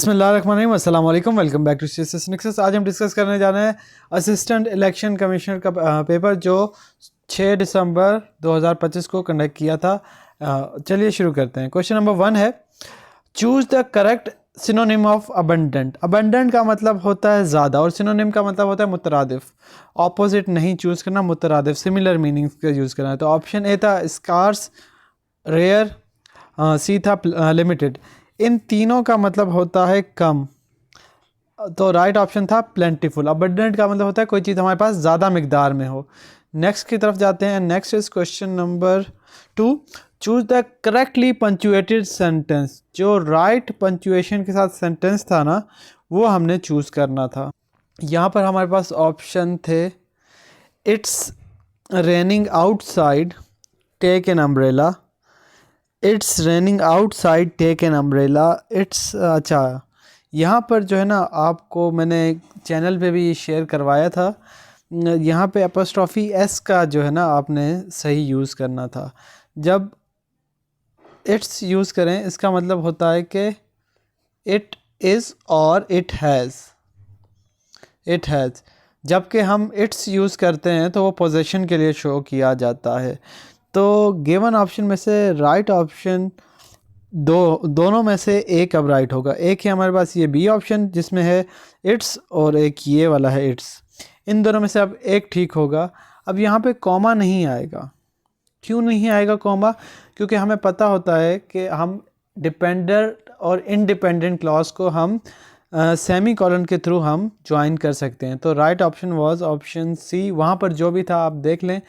बिस्मिल्लाहिर्रहमानिर्रहीम, अस्सलाम वालेकुम, वेलकम बैक टू सीएसएस निक्सस। आज हम डिस्कस करने जा रहे हैं असिस्टेंट इलेक्शन कमिश्नर का पेपर जो 6 दिसंबर 2025 को कंडक्ट किया था। चलिए शुरू करते हैं। क्वेश्चन नंबर 1 है, choose the correct synonym of abundant. Abundant का मतलब होता है ज़्यादा और सिनोनिम का मतलब होता है मुतरादिफ। ऑपोजिट नहीं चूज़ करना, मुतरादिफ सिमिलर मीनिंग्स का यूज़ करना है। तो ऑप्शन ए था स्कार्स, रेयर, सी था लिमिटेड। इन तीनों का मतलब होता है कम, तो राइट ऑप्शन था प्लेंटीफुल। अबंडेंट का मतलब होता है कोई चीज़ हमारे पास ज़्यादा मिकदार में हो। नेक्स्ट की तरफ जाते हैं। Next is question number 2, choose the correctly punctuated sentence. जो राइट पंचुएशन के साथ सेंटेंस था ना, वो हमने चूज़ करना था। यहाँ पर हमारे पास ऑप्शन थे, it's raining outside, take an umbrella. It's raining outside, take an umbrella. It's अच्छा, यहाँ पर जो है ना, आपको मैंने चैनल पे भी शेयर करवाया था। यहाँ पे एपोस्ट्रॉफी एस का जो है ना, आपने सही यूज़ करना था। जब इट्स यूज़ करें, इसका मतलब होता है कि इट इज़ और इट हैज़। इट हैज़, जबकि हम इट्स यूज़ करते हैं तो वो पोजेशन के लिए शो किया जाता है। तो गिवन ऑप्शन में से राइट ऑप्शन दोनों में से एक अब राइट होगा। एक है हमारे पास ये बी ऑप्शन जिसमें है इट्स, और एक ये वाला है इट्स। इन दोनों में से अब एक ठीक होगा। अब यहाँ पे कॉमा नहीं आएगा। क्यों नहीं आएगा कॉमा? क्योंकि हमें पता होता है कि हम डिपेंडेंट और इंडिपेंडेंट क्लॉज को हम सेमी कॉलन के थ्रू हम ज्वाइन कर सकते हैं। तो right option was option C. वहाँ पर जो भी था आप देख लें,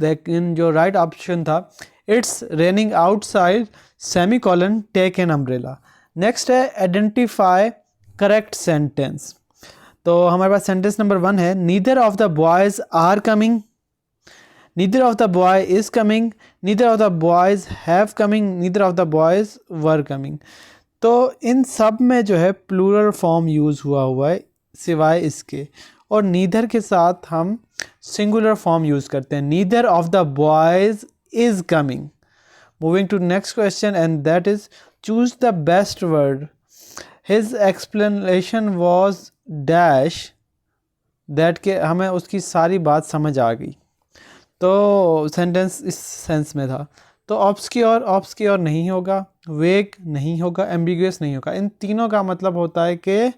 लेकिन जो राइट ऑप्शन था, it's raining outside semicolon take an umbrella. Next है आइडेंटिफाई करेक्ट सेंटेंस। तो हमारे पास सेंटेंस नंबर 1 है, neither of the boys are coming, neither of the boy is coming, neither of the boys have coming, neither of the boys were coming. तो इन सब में जो है प्लूरल फॉर्म यूज़ हुआ है सिवाय इसके, और नीदर के साथ हम सिंगुलर फॉर्म यूज़ करते हैं। Neither of the boys is coming. Moving to next question, and that is choose the best word. His explanation was dash, that के हमें उसकी सारी बात समझ आ गई। तो सेंटेंस इस सेंस में था। तो ऑब्सक्योर नहीं होगा, वेग नहीं होगा, एम्बिगुअस नहीं होगा। इन तीनों का मतलब होता है कि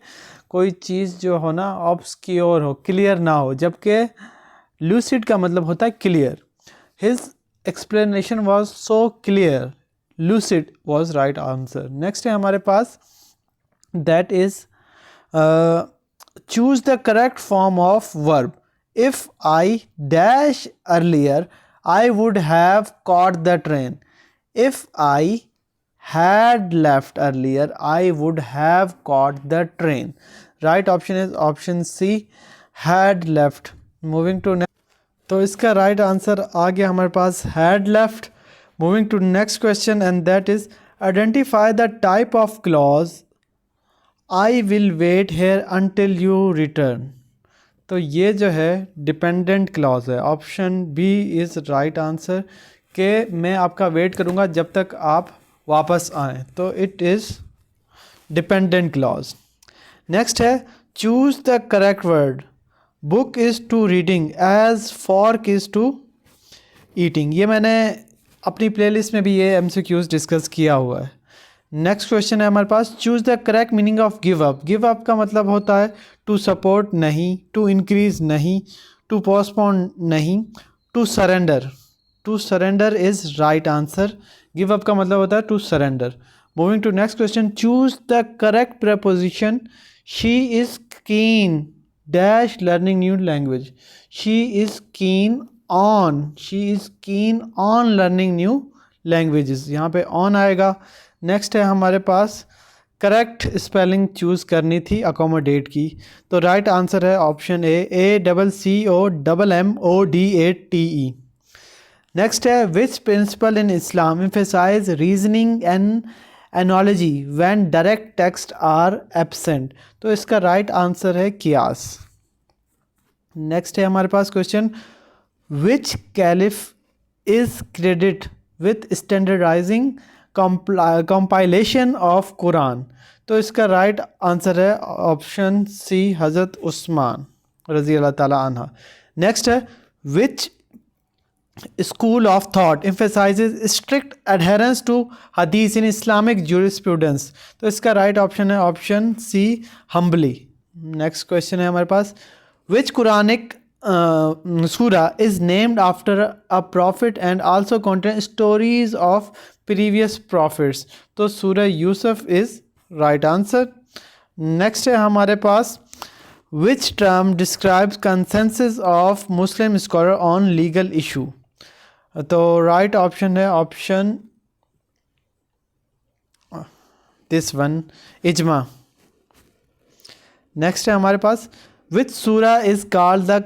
कोई चीज़ जो हो ना, ऑब्सक्योर हो, क्लियर ना हो, जबकि लूसिड का मतलब होता है clear. His explanation was so clear, lucid was right answer. Next है हमारे पास, that is choose the correct form of verb. If I dash earlier, I would have caught the train. If I had left earlier, I would have caught the train. Right option is option C, had left. Moving to next, तो इसका right answer आ गया हमारे पास, had left. Moving to next question, and that is identify the type of clause I will wait here until you return. तो ये जो है डिपेंडेंट क्लॉज है। Option B is right answer, कि मैं आपका वेट करूँगा जब तक आप वापस आएँ। तो it is dependent clause. Next है, choose the correct word. Book is to reading as fork is to eating. ये मैंने अपनी प्लेलिस्ट में भी ये MCQs डिस्कस किया हुआ है। नेक्स्ट क्वेश्चन है हमारे पास, choose the correct meaning of give up. Give up का मतलब होता है टू सपोर्ट नहीं, टू इंक्रीज नहीं, टू पोस्टपोन नहीं, to surrender. To surrender is right answer. Give up का मतलब होता है to surrender. Moving to next question, choose the correct preposition. She is keen dash learning new language. She is keen on learning new languages. यहाँ पे on आएगा। Next है हमारे पास, correct spelling choose करनी थी अकोमोडेट की। तो राइट आंसर है ऑप्शन ए, ACCOMMODATE। नेक्स्ट है, which principle in Islam emphasise reasoning and analogy when direct text are absent. तो इसका राइट आंसर है कियास। नेक्स्ट है हमारे पास question, which caliph is credit with standardising compilation of Quran. तो इसका राइट आंसर है ऑप्शन सी, हज़रत उस्मान रज़ी अल्लाह ताला अन्हा। नेक्स्ट है, विच school of thought emphasizes strict adherence to hadith in Islamic jurisprudence? तो इसका राइट ऑप्शन है option C, humbly। Next question है हमारे पास, which Quranic surah is named after a prophet and also contains stories of previous prophets? तो सूरह Yusuf is right answer. Next है हमारे पास, which term describes consensus of Muslim scholar on legal issue? तो right option है option this one, इजमा। Next है हमारे पास, विच सूरा is called the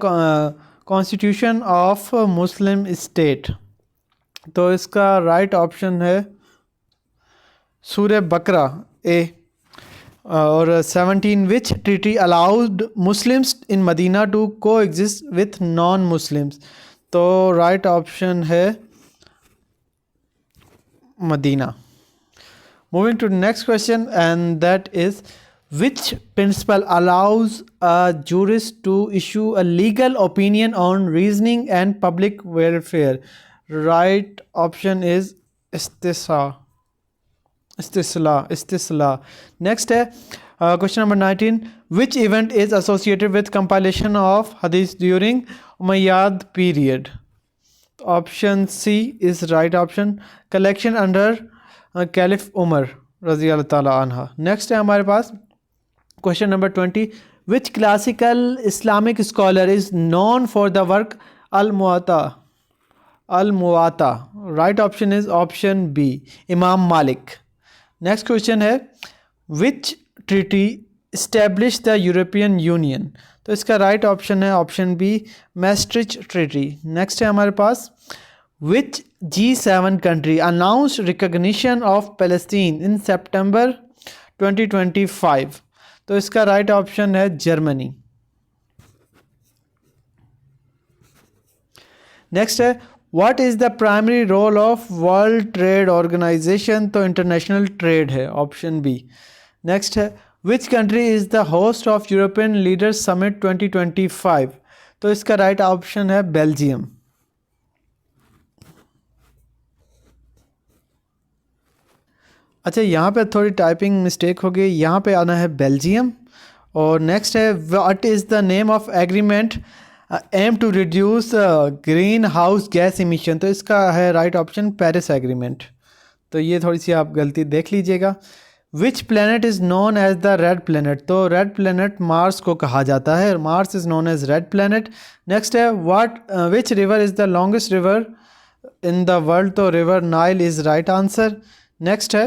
constitution of Muslim state? तो इसका राइट ऑप्शन है सूरह बकरा ए। और 17, which treaty allowed Muslims in Medina to coexist with non Muslims? तो राइट ऑप्शन है Medina. Moving to next question and that is, which principle allows a jurist to issue a legal opinion on reasoning and public welfare? Right option is istisla. Next है question number 19, which event is associated with compilation of hadith during Umayyad period? Option C is right option, collection under Caliph Umar रज़ी अल्लाह ताला अन्हा। Next है हमारे पास question number 20, which classical Islamic scholar is known for the work Al Muwatta? Right option is option B, इमाम Malik. Next question है, which treaty establish the European Union? तो इसका राइट ऑप्शन है option B, Maastricht treaty. Next है हमारे पास, विच G7 country announced recognition of Palestine in September 2025? तो इसका राइट ऑप्शन है जर्मनी। नेक्स्ट है, what is the primary role of World Trade Organization? तो इंटरनेशनल ट्रेड है, ऑप्शन बी। नेक्स्ट है, which country is the host of European leaders summit 2025? तो इसका right option है बेल्जियम। अच्छा, यहाँ पे थोड़ी टाइपिंग मिस्टेक हो गई, यहाँ पे आना है बेल्जियम। और नेक्स्ट है, what is the name of agreement aim to reduce greenhouse gas emission? तो इसका है राइट ऑप्शन पेरिस एग्रीमेंट। तो ये थोड़ी सी आप गलती देख लीजिएगा। Which planet is known as the red planet? तो रेड प्लैनेट मार्स को कहा जाता है, Mars is known as red planet. Next है, which river is the longest river in the world? तो river Nile is right answer. Next है,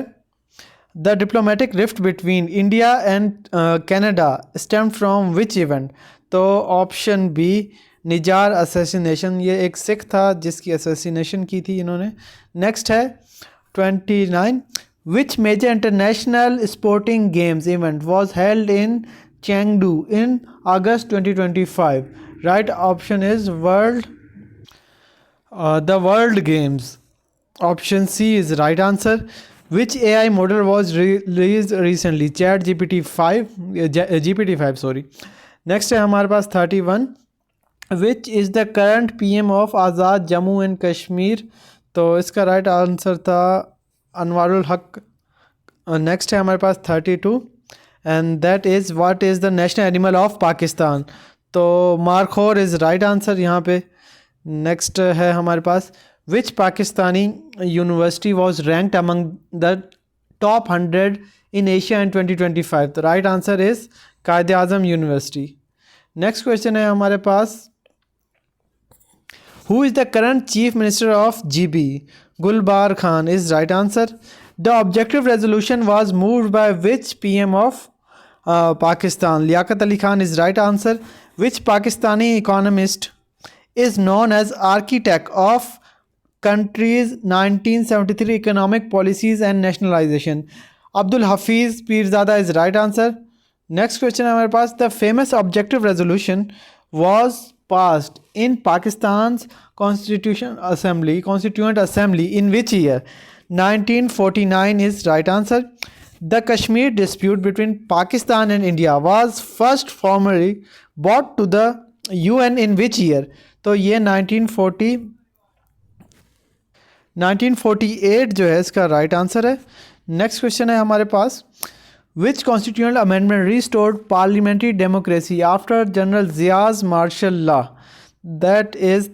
the diplomatic rift between India and Canada stemmed from which event? तो option B, Nizar assassination. ये एक सिख था जिसकी assassination की थी इन्होंने। नेक्स्ट है 29, which major international sporting games event was held in Chengdu in August 2025? Right option is the World Games. Option C is right answer. Which AI model was released recently? Chat GPT-5 sorry. Next है हमारे पास 31, which is the current PM of Azad Jammu and Kashmir? तो इसका right answer था अनवारुल हक। Next है हमारे पास 32, and that is what is the national animal of Pakistan? तो markhor is right answer यहाँ पे। नेक्स्ट है हमारे पास, which Pakistani university was ranked among the top 100 in Asia in 2025? The right answer is Quaid-e-Azam University. Next question है हमारे पास, who is the current chief minister of GB? Gulbar Khan is right answer. The objective resolution was moved by which PM of Pakistan? Liaquat Ali Khan is right answer. Which Pakistani economist is known as architect of country's 1973 economic policies and nationalization? Abdul Hafiz Pirzada is right answer. Next question है हमारे पास, the famous objective resolution was passed in Pakistan's constituent assembly in which year? 1949 is right answer. The Kashmir dispute between Pakistan and India was first formally brought to the UN in which year? तो ये 1948 जो है इसका right answer है। Next question है हमारे पास, which constitutional amendment restored parliamentary democracy after General Zia's martial law? That is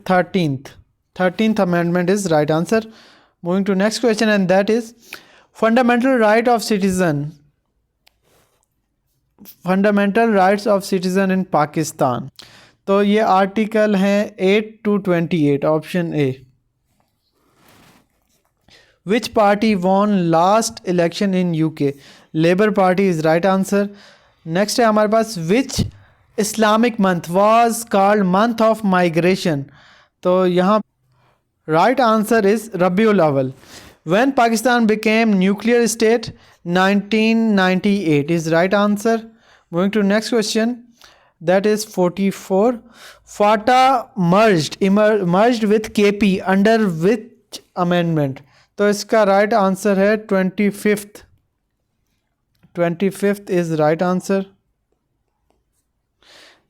13th amendment is right answer. Moving to next question, and that is fundamental rights of citizen in Pakistan. तो ये article हैं 8 to 28, option A. Which party won last election in UK? Labour Party is right answer. Next है हमारे पास, which Islamic month was called month of migration? तो यहाँ right answer is Rabiul Awal. When Pakistan became nuclear state? 1998 is right answer. Moving to next question, that is 44. FATA merged with KP under which amendment? तो इसका right answer है 25th is right answer.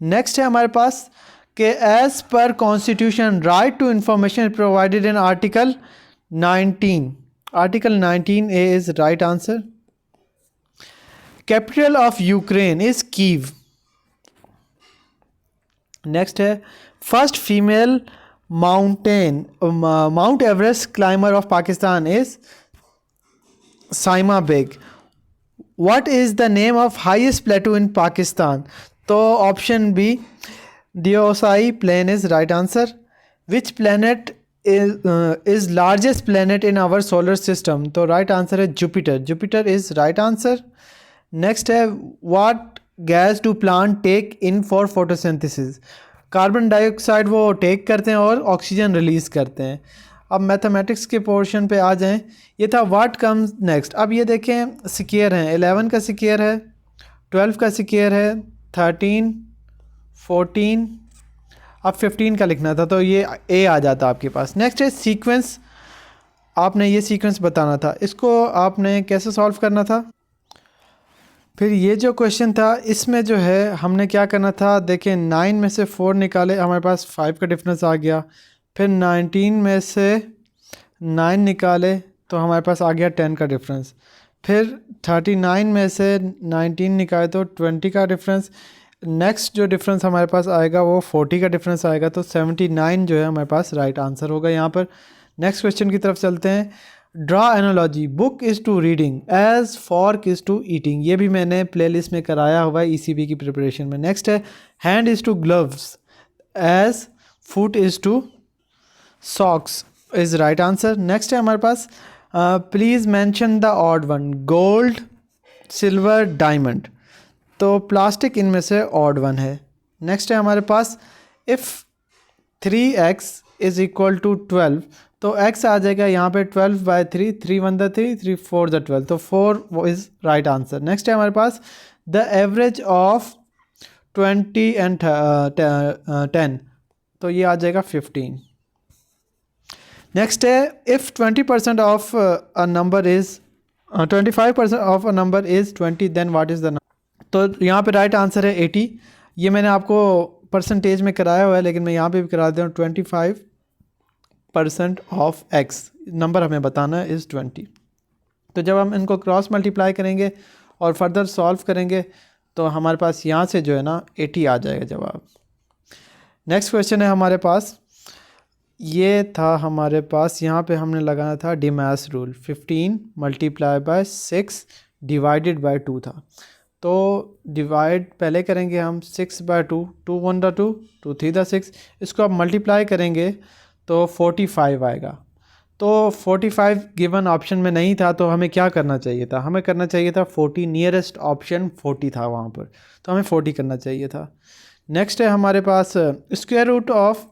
Next है हमारे पास कि as per constitution right to information provided in article 19 A is right answer. Capital of Ukraine is Kyiv. Next है, first female Mount Everest climber of Pakistan is Saima Beg. What is the name of highest plateau in Pakistan? तो option B Deosai plain is right answer. Which planet is largest planet in our solar system? तो right answer है Jupiter is right answer. Next है, what gas do plant take in for photosynthesis? Carbon dioxide वो take करते हैं और oxygen release करते हैं। अब मैथमेटिक्स के पोर्शन पे आ जाएं, ये था व्हाट कम्स नेक्स्ट। अब ये देखें स्क्वायर हैं, 11 का स्क्वायर है, 12 का स्क्वायर है, 13, 14, अब 15 का लिखना था तो ये ए आ जाता आपके पास। नेक्स्ट है सीक्वेंस, आपने ये सीक्वेंस बताना था, इसको आपने कैसे सॉल्व करना था। फिर ये जो क्वेश्चन था इसमें जो है हमने क्या करना था, देखें 9 में से 4 निकाले, हमारे पास 5 का डिफरेंस आ गया। फिर 19 में से 9 निकाले तो हमारे पास आ गया 10 का डिफरेंस। फिर 39 में से 19 निकाले तो 20 का डिफरेंस। नेक्स्ट जो डिफरेंस हमारे पास आएगा वो 40 का डिफरेंस आएगा, तो 79 जो है हमारे पास राइट आंसर होगा यहाँ पर। नेक्स्ट क्वेश्चन की तरफ चलते हैं। Draw analogy, book is to reading as fork is to eating, ये भी मैंने प्लेलिस्ट में कराया हुआ है ECB की प्रिपरेशन में। नेक्स्ट है, hand is to gloves as foot is to socks is right answer. Next है हमारे पास, please mention the odd one, gold, silver, diamond, तो प्लास्टिक इनमें से ऑड वन है। नेक्स्ट है हमारे पास, if 3x is equal to 12, तो x आ जाएगा यहाँ पे 12/3, 3 1 3, 3 4 12, तो 4 इज़ राइट आंसर। नेक्स्ट है हमारे पास, द एवरेज ऑफ 20 एंड 10, तो ये आ जाएगा 15। नेक्स्ट है, if 20% of a number is 25% of a number is 20, then what is the number. तो यहाँ पे राइट आंसर है 80। ये मैंने आपको परसेंटेज में कराया हुआ है, लेकिन मैं यहाँ पे भी करा देता हूँ, 25% ऑफ x, नंबर हमें बताना है इज़ 20। तो जब हम इनको क्रॉस मल्टीप्लाई करेंगे और फर्दर सॉल्व करेंगे तो हमारे पास यहाँ से जो है ना 80 आ जाएगा जवाब। नेक्स्ट क्वेश्चन है हमारे पास, ये था हमारे पास, यहाँ पे हमने लगाना था डिमैस रूल, 15 × 6 डिवाइडेड बाय 2 था। तो डिवाइड पहले करेंगे हम 6/2, 2 1 2, 2 3 6, इसको आप मल्टीप्लाई करेंगे तो 45 आएगा। तो 45 गिवन ऑप्शन में नहीं था, तो हमें क्या करना चाहिए था, हमें करना चाहिए था 40, नियरेस्ट ऑप्शन 40 था वहाँ पर, तो हमें 40 करना चाहिए था। नेक्स्ट है हमारे पास, स्क्वायर रूट ऑफ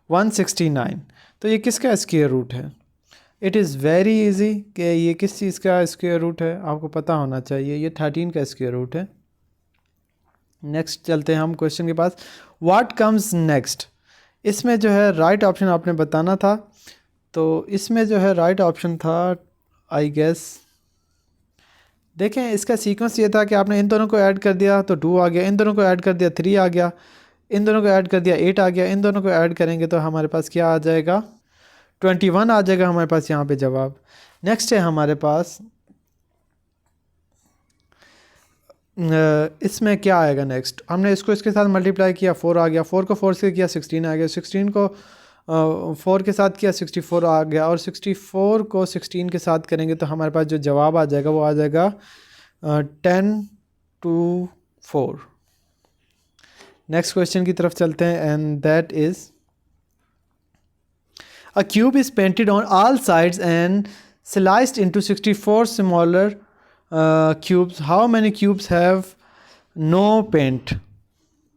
169, तो ये किसका स्क्वायर रूट है। इट इज़ वेरी इजी कि ये किस चीज़ का स्क्वायर रूट है, आपको पता होना चाहिए, ये 13 का स्क्वायर रूट है। नेक्स्ट चलते हैं हम क्वेश्चन के पास, व्हाट कम्स नेक्स्ट। इसमें जो है राइट ऑप्शन आपने बताना था, तो इसमें जो है राइट ऑप्शन था आई गेस देखें इसका सीक्वेंस ये था कि आपने इन दोनों को ऐड कर दिया तो 2 आ गया, इन दोनों को ऐड कर दिया 3 आ गया, इन दोनों को ऐड कर दिया 8 आ गया, इन दोनों को ऐड करेंगे तो हमारे पास क्या आ जाएगा 21 आ जाएगा हमारे पास यहाँ पे जवाब। नेक्स्ट है हमारे पास इसमें क्या आएगा नेक्स्ट, हमने इसको इसके साथ मल्टीप्लाई किया 4 आ गया, 4 को 4 से किया 16 आ गया, 16 को 4 के साथ किया 64 आ गया, और 64 को 16 के साथ करेंगे तो हमारे पास जो जवाब आ जाएगा वो आ जाएगा 10 to 4। नेक्स्ट क्वेश्चन की तरफ चलते हैं and that is a cube is painted on all sides and sliced into 64 smaller cubes. How many cubes have no paint?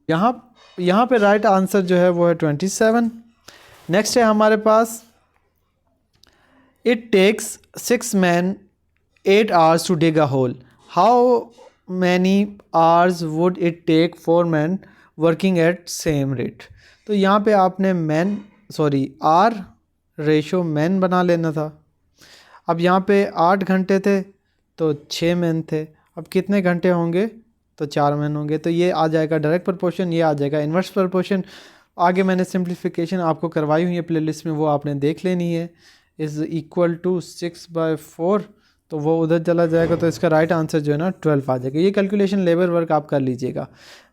यहाँ पे राइट आंसर जो है वो है 27। नेक्स्ट है हमारे पास it takes 6 men 8 hours to dig a hole. How many hours would it take 4 men working at same rate? तो यहाँ पे आपने आर रेशो मैन बना लेना था। अब यहाँ पे 8 घंटे थे तो 6 मैन थे, अब कितने घंटे होंगे तो 4 मैन होंगे, तो ये आ जाएगा डायरेक्ट प्रोपोर्शन, ये आ जाएगा इन्वर्स प्रोपोर्शन। आगे मैंने सिंप्लीफिकेशन आपको करवाई हुई है प्लेलिस्ट में, वो आपने देख लेनी है। इज़ इक्वल टू 6/4 तो वो उधर चला जाएगा, तो इसका राइट आंसर जो है ना 12 आ जाएगा। ये कैलकुलेशन लेबर वर्क आप कर लीजिएगा।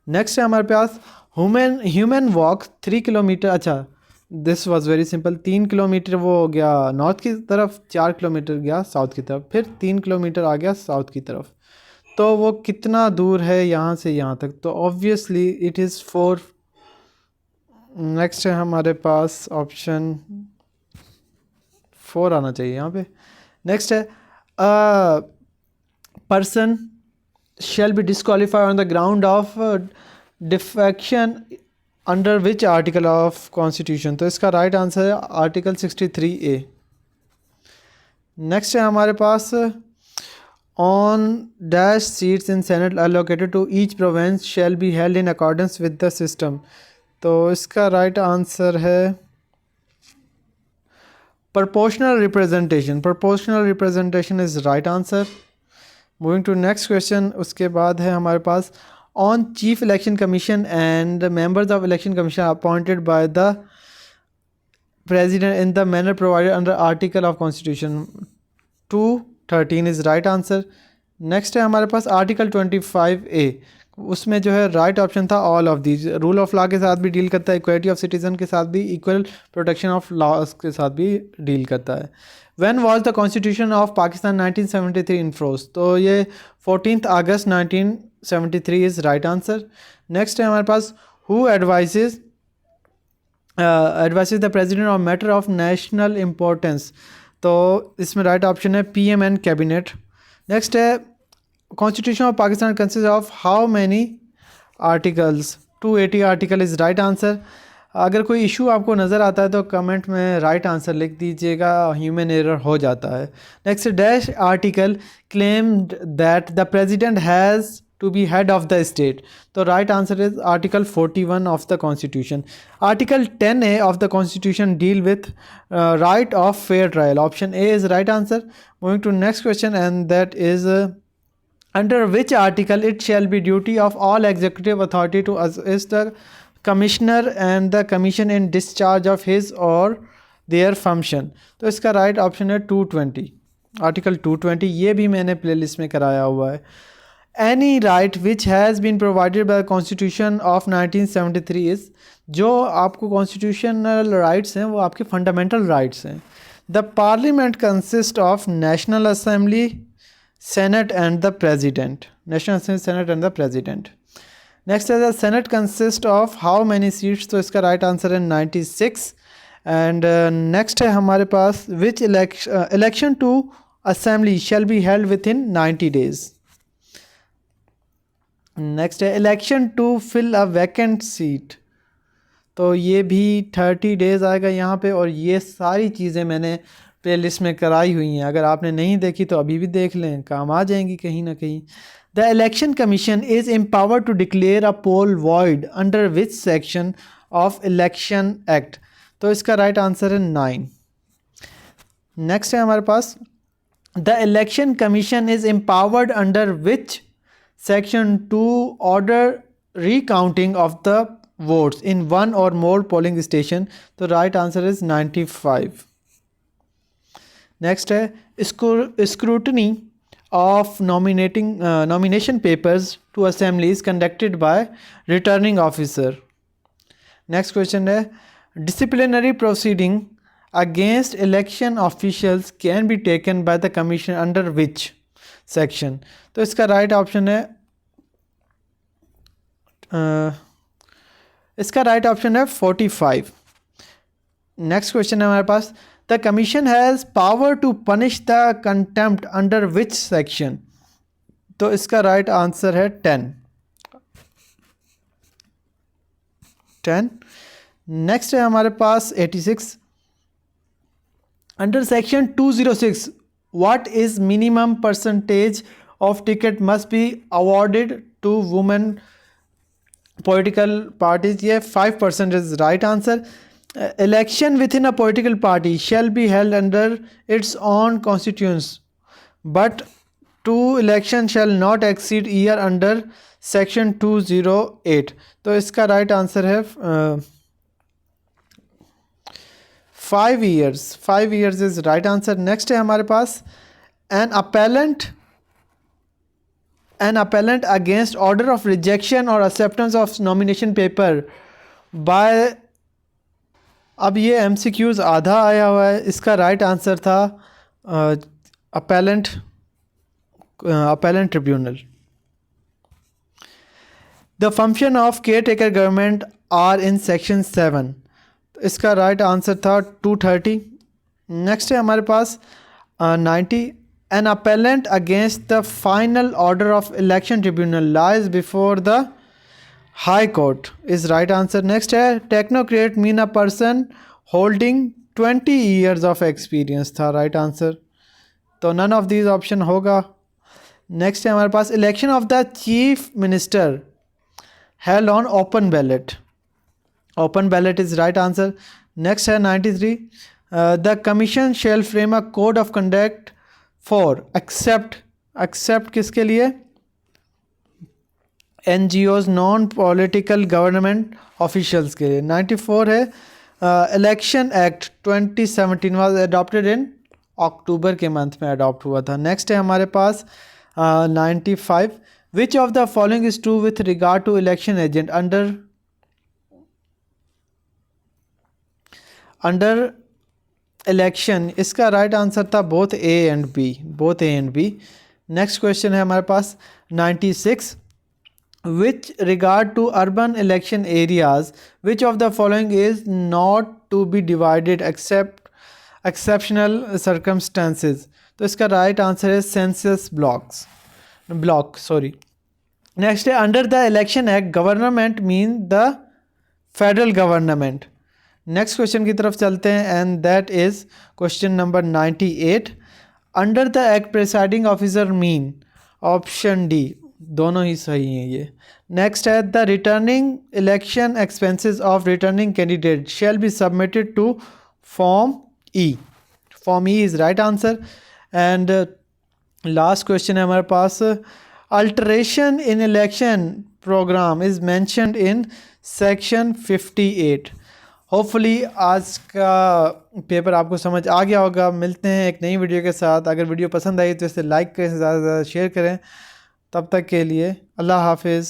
नेक्स्ट है हमारे पास ह्यूमन वॉक 3 किलोमीटर, अच्छा this was very simple. 3 kilometre वो हो गया नॉर्थ की तरफ, 4 किलोमीटर गया साउथ की तरफ, फिर 3 किलोमीटर आ गया साउथ की तरफ, तो वो कितना दूर है यहाँ से यहाँ तक, तो ऑब्वियसली इट इज़ 4। नेक्स्ट है हमारे पास ऑप्शन 4 आना चाहिए यहाँ पे। नेक्स्ट है person shall be disqualified on the ground of defection under which article of constitution, तो इसका राइट आंसर है आर्टिकल 63A। नेक्स्ट है हमारे पास on dash seats in Senate allocated to each province shall be held in accordance with the system, तो इसका right answer है proportional representation। proportional representation is right answer। Moving to next question, उसके बाद है हमारे पास on chief election commission and members of election commission appointed by the president in the manner provided under article of constitution 213 is right answer. Next है हमारे पास article 25A, उसमें जो है राइट ऑप्शन था all of these. Rule of law के साथ भी deal करता है, इक्वलिटी ऑफ सिटीजन के साथ भी, इक्वल प्रोटेक्शन ऑफ लॉज के साथ भी डील करता है। When was the constitution of Pakistan 1973 in force, तो ये 14 August 1973 is right answer. Next है हमारे पास who advises the president of matter of national importance, तो इसमें राइट ऑप्शन है PM एंड कैबिनेट। नेक्स्ट है constitution of Pakistan consist of how many articles, 280 article is right answer. अगर कोई issue आपको नज़र आता है तो कमेंट में राइट आंसर लिख दीजिएगा, ह्यूमन एरर हो जाता है। Next dash article claimed that the president has to be head of the state, तो right answer is article 41 of the constitution. Article 10A of the constitution deal with right of fair trial, option A is right answer. Moving to next question and that is under which article it shall be duty of all executive authority to assist the commissioner and the commission in discharge of his or their function, तो इसका right option है 220, article 220। ये भी मैंने playlist में कराया हुआ है। Any right which has been provided by constitution of 1973 इज़, जो आपको कॉन्स्टिट्यूशनल राइट्स हैं वो आपके फंडामेंटल राइट्स हैं। The parliament consist of National Assembly, Senate and the President, National Assembly, Senate and the President. Next is the Senate consists of how many seats, तो इसका right answer है 96। and next है हमारे पास which election to assembly shall be held within 90 days। next है election to fill a vacant seat, तो ये भी 30 days आएगा यहाँ पे, और ये सारी चीज़ें मैंने प्लेलिस्ट में कराई हुई हैं, अगर आपने नहीं देखी तो अभी भी देख लें, काम आ जाएंगी कहीं ना कहीं। The election commission is empowered to declare a poll void under which section of election act, तो इसका राइट आंसर है 9। नेक्स्ट है हमारे पास the election commission is empowered under which section to order recounting of the votes in one or more polling station? तो right answer is 95. Next है scrutiny of nomination papers to assembly is conducted by returning officer. Next question है disciplinary proceeding against election officials can be taken by the commission under which section? तो इसका right option है इसका right option है 45. Next question है हमारे पास the commission has power to punish the contempt under which section? तो इसका राइट आंसर है 10. नेक्स्ट है हमारे पास 86. Under section 206 what is minimum percentage of ticket must be awarded to women political parties? ये 5% is right answer. Election within a political party shall be held under its own constituents, but two elections shall not exceed year under section 208. तो इसका right answer है 5 years. 5 years is right answer. Next है हमारे पास an appellant against order of rejection or acceptance of nomination paper by अब ये MCQs आधा आया हुआ है. इसका राइट आंसर था appellant tribunal. The function of caretaker government are in section 7. इसका राइट आंसर था 230. नेक्स्ट है हमारे पास 90. An appellant against the final order of election tribunal lies before the high court is right answer. Next है technocrat mean a person holding 20 years of experience था right answer. तो none of these option होगा. Next है हमारे पास election of the chief minister held on open ballot. Open ballot is right answer. Next है 93. The commission shall frame a code of conduct for accept किसके लिए? NGOs non political government officials के लिए. 94 है election act 2017 was adopted in October के month में adopt हुआ था. नेक्स्ट है हमारे पास 95. Which of the following is true with regard to election agent under election? इसका राइट आंसर था both A and B. Next question है हमारे पास 96. Which regard to urban election areas which of the following is not to be divided except exceptional circumstances? तो इसका right answer है census block. Next है under the election act government mean the federal government. Next question की तरफ चलते हैं and that is question number 98. Under the act presiding officer mean? Option D. दोनों ही सही हैं ये. नेक्स्ट है the returning election expenses of returning candidate shall be submitted to form E. Form E is right answer. And last question है हमारे पास alteration in election programme is mentioned in section 58. Hopefully आज का paper आपको समझ आ गया होगा. मिलते हैं एक नई वीडियो के साथ. अगर वीडियो पसंद आई तो इसे लाइक करें, ज़्यादा से ज़्यादा शेयर करें. तब तक के लिए अल्लाह हाफिज़.